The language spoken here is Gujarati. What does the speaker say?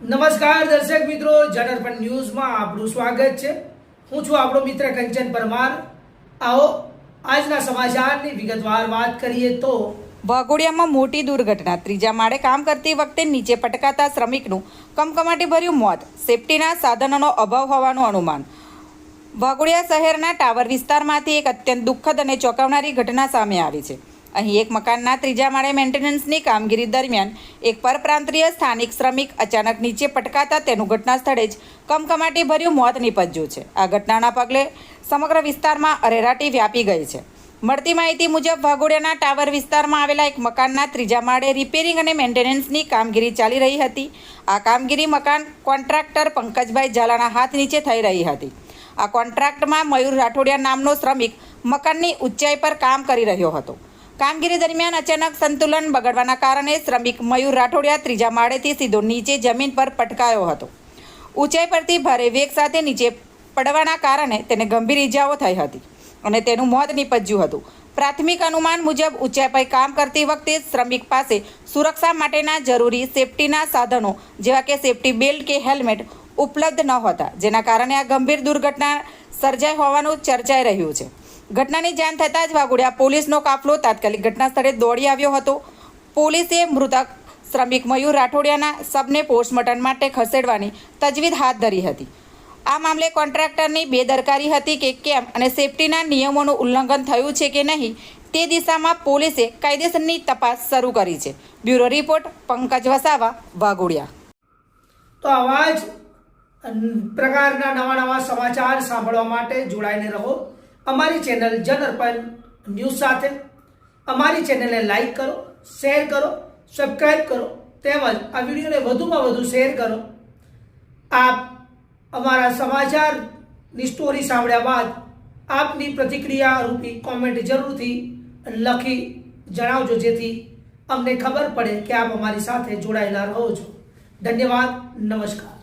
નમસ્કાર દર્શક મિત્રો, જનરપન ન્યૂઝમાં આપનું સ્વાગત છે। હું છું આપણો મિત્ર કંચન પરમાર। આવો આજના સમાચારની વિગતવાર વાત કરીએ તો વાઘોડિયામાં મોટી દુર્ઘટના। ત્રીજા માળે કામ કરતી વખતે નીચે પટકાતા શ્રમિકનું કમકમાટીભર્યું મોત। સેફટીના સાધનોનો અભાવ હોવાનું અનુમાન। વાઘોડિયા શહેરના ટાવર વિસ્તારમાંથી એક અત્યંત દુઃખદ અને ચોંકાવનારી ઘટના સામે આવી છે। અહીં એક મકાનના ત્રીજા માળે મેન્ટેનન્સની કામગીરી દરમિયાન એક પરપ્રાંતીય સ્થાનિક શ્રમિક અચાનક નીચે પટકાતા તેનું ઘટના સ્થળે જ કમકમાટીભર્યું મોત નીપજ્યું છે। આ ઘટનાના પગલે સમગ્ર વિસ્તારમાં અરેરાટી વ્યાપી ગઈ છે। મળતી માહિતી મુજબ વાઘોડિયાના ટાવર વિસ્તારમાં આવેલા એક મકાનના ત્રીજા માળે રિપેરિંગ અને મેન્ટેનન્સની કામગીરી ચાલી રહી હતી। આ કામગીરી મકાન કોન્ટ્રાક્ટર પંકજભાઈ ઝાલાના હાથ નીચે થઈ રહી હતી। આ કોન્ટ્રાક્ટમાં મયુર રાઠોડિયા નામનો શ્રમિક મકાનની ઊંચાઈ પર કામ કરી રહ્યો હતો। કામગીરી દરમિયાન અચાનક સંતુલન બગડવાના કારણે શ્રમિક મયુર રાઠોડિયા ત્રીજા માળેથી સીધો નીચે જમીન પર પટકાયો હતો। ઊંચાઈ પરથી ભારે વેગ સાથે નીચે પડવાના કારણે તેને ગંભીર ઇજાઓ થઈ હતી અને તેનું મોત નીપજ્યું હતું। પ્રાથમિક અનુમાન મુજબ ઊંચાઈ પર કામ કરતી વખતે શ્રમિક પાસે સુરક્ષા માટેના જરૂરી સેફટીના સાધનો જેવા કે સેફટી બેલ્ટ કે હેલ્મેટ ઉપલબ્ધ નહોતા, જેના કારણે આ ગંભીર દુર્ઘટના સર્જાઈ હોવાનું ચર્ચાઈ રહ્યું છે। ઘટનાની જાણ થતાં જ વાઘોડિયા પોલીસનો કાફલો તાત્કાલિક ઘટના સ્થળે દોડી આવ્યો હતો। પોલીસે મૃતક શ્રમિક મયુર રાઠોડિયાના શબને પોસ્ટમોર્ટમ માટે ખસેડવાની તજવીજ હાથ ધરી હતી। આ મામલે કોન્ટ્રાક્ટરની બેદરકારી હતી કે કેમ અને સેફટીના નિયમોનું ઉલ્લંઘન થયું છે કે નહીં તે દિશામાં પોલીસે કાયદેસરની તપાસ શરૂ કરી છે। Bureau report Pankaj Vasava, Waghodia. તો આવા જ પ્રકારના નવા સમાચાર સાંભળવા માટે જોડાઈને રહો અમારી ચેનલ જનરપન ન્યૂઝ સાથે। અમારી ચેનલને લાઈક કરો, શેર કરો, સબસ્ક્રાઇબ કરો, તેમજ આ વિડીયોને વધુમાં વધુ શેર કરો। આપ અમારા સમાચારની સ્ટોરી સાંભળ્યા બાદ આપની પ્રતિક્રિયા રૂપી કોમેન્ટ જરૂરથી લખી જણાવજો, જેથી અમને ખબર પડે કે આપ અમારી સાથે જોડાયેલા રહો છો। ધન્યવાદ, નમસ્કાર।